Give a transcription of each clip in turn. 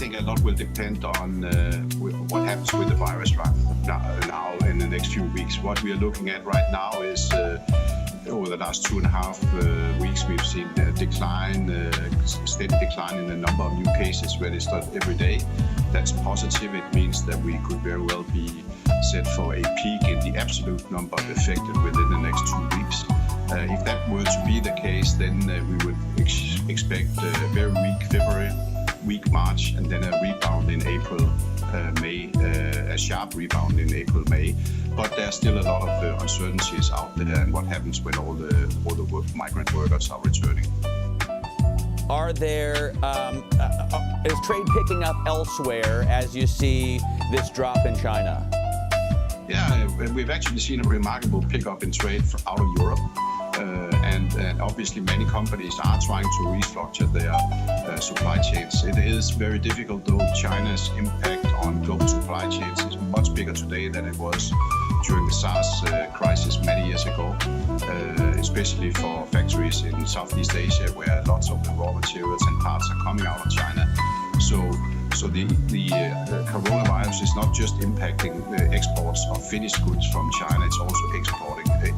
think a lot will depend on what happens with the virus right now in the next few weeks. What we are looking at right now is over the last 2.5 weeks, we've seen a decline, steady decline in the number of new cases registered every day. That's positive. It means that we could very well be set for a peak in the absolute number affected within the next 2 weeks. If that were to be the case, then we would expect a very weak February, weak March, and then a rebound in April, May, a sharp rebound in April, May. But there's still a lot of uncertainties out there, and what happens when all the migrant workers are returning. Are there, is trade picking up elsewhere as you see this drop in China? Yeah, we've actually seen a remarkable pickup in trade out of Europe. And obviously many companies are trying to restructure their supply chains. It is very difficult though. China's impact on global supply chains is much bigger today than it was during the SARS crisis many years ago, especially for factories in Southeast Asia where lots of the raw materials and parts are coming out of China. So the coronavirus is not just impacting the exports of finished goods from China, it's also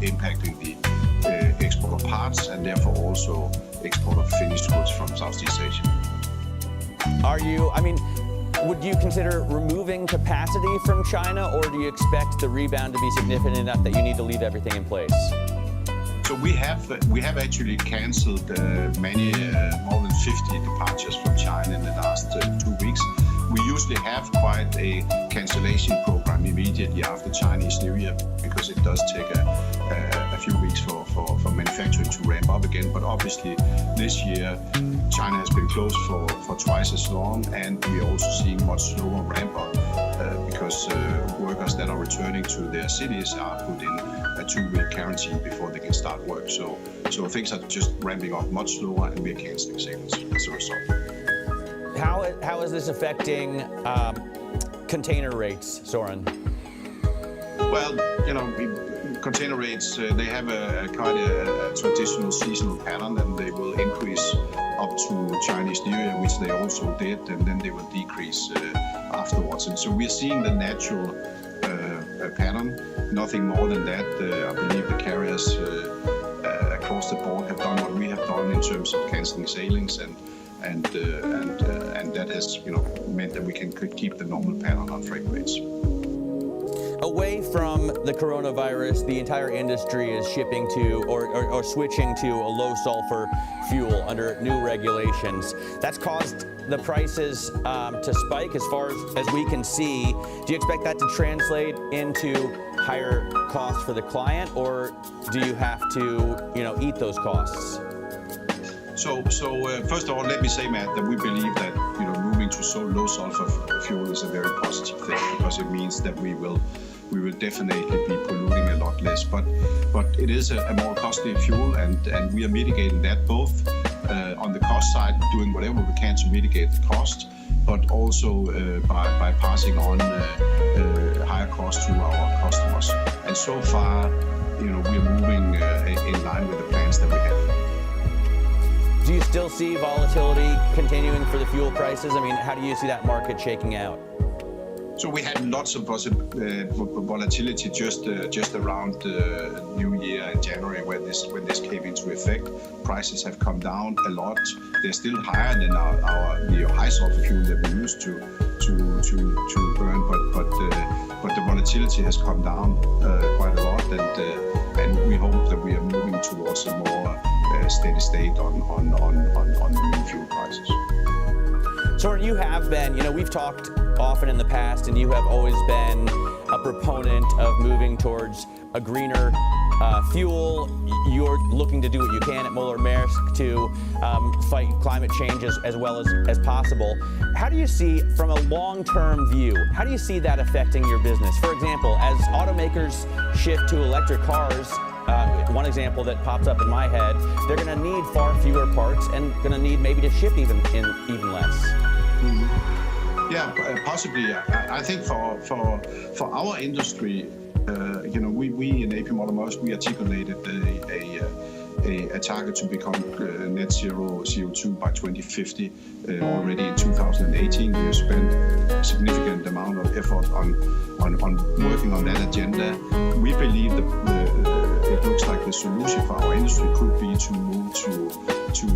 impacting the export of parts and therefore also export of finished goods from Southeast Asia. Would you consider removing capacity from China, or do you expect the rebound to be significant enough that you need to leave everything in place? So we have actually cancelled many, more than 50 departures from China in the last 2 weeks. We usually have quite a cancellation program immediately after Chinese New Year because it does take a few weeks for manufacturing to ramp up again. But obviously this year China has been closed for twice as long, and we're also seeing much slower ramp up because workers that are returning to their cities are put in a 2-week quarantine before they can start work. So things are just ramping up much slower, and we're cancelling sailings as a result. How is this affecting container rates, Søren? Well, container rates, they have quite a traditional seasonal pattern, and they will increase up to Chinese New Year, which they also did, and then they will decrease afterwards. And so we're seeing the natural pattern, nothing more than that. I believe the carriers across the board have done what we have done in terms of cancelling sailings, and that has meant that we can keep the normal pattern on freight rates. Away from the coronavirus, the entire industry is shipping to or switching to a low sulfur fuel under new regulations. That's caused the prices to spike as far as we can see. Do you expect that to translate into higher costs for the client, or do you have to eat those costs? So first of all, let me say, Matt, that we believe that moving to so low sulfur fuel is a very positive thing, because it means that we will definitely be polluting a lot less. But it is a more costly fuel, and we are mitigating that both on the cost side, doing whatever we can to mitigate the cost, but also by passing on higher costs to our customers. And so far, we are moving in line with the plans that we have. Do you still see volatility continuing for the fuel prices? How do you see that market shaking out? So we had lots of volatility just around New Year in January when this came into effect. Prices have come down a lot. They're still higher than the high sulfur fuel that we used to burn, but the volatility has come down quite a lot, and we hope that we are moving towards a more steady state on the new fuel prices. Søren, you have been, we've talked often in the past, and you have always been a proponent of moving towards a greener fuel. You're looking to do what you can at MAERSK to fight climate change as well as possible. How do you see, from a long-term view, how do you see that affecting your business? For example, as automakers shift to electric cars, one example that pops up in my head, they're going to need far fewer parts and going to need maybe to ship even less. Mm-hmm. Yeah, possibly. I think for our industry, we in AP MAERSK, we articulated a target to become net zero CO2 by 2050 already in 2018. We have spent a significant amount of effort on working on that agenda. We believe that it looks like the solution for our industry could be to move to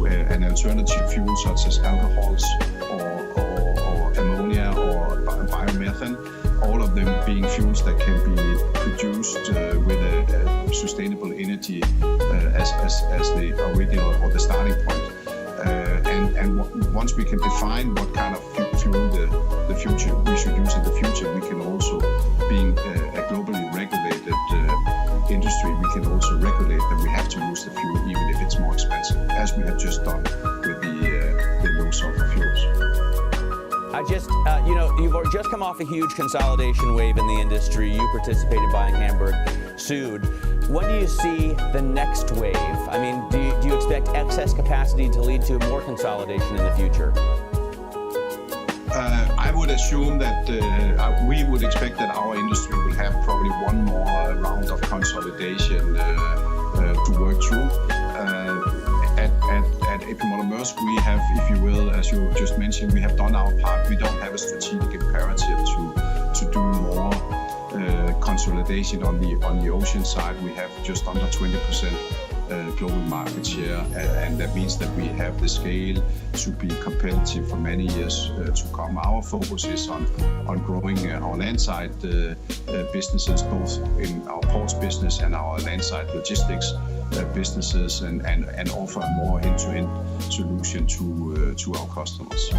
an alternative fuel such as alcohols or ammonia or biomethane, all of them being fuels that can be produced with a sustainable energy as the original or the starting point. And once we can define what kind of fuel the future we should use in the future, we can also, being a globally regulated industry, we can also regulate that we have to use the fuel even if it's more expensive, as we have just done with the low sulfur fuels. You've just come off a huge consolidation wave in the industry. You participated buying Hamburg Süd. When do you see the next wave? I mean, do you expect excess capacity to lead to more consolidation in the future? I would assume that we would expect that our industry will have probably one more round of consolidation to work through. At MAERSK1V, we have, if you will, as you just mentioned, we have done our part. We don't have a strategic imperative to do more consolidation on the ocean side. We have just under 20% global market share, and that means that we have the scale to be competitive for many years to come. Our focus is on growing our landside businesses, both in our ports business and our landside logistics businesses, and offer a more end-to-end solution to our customers.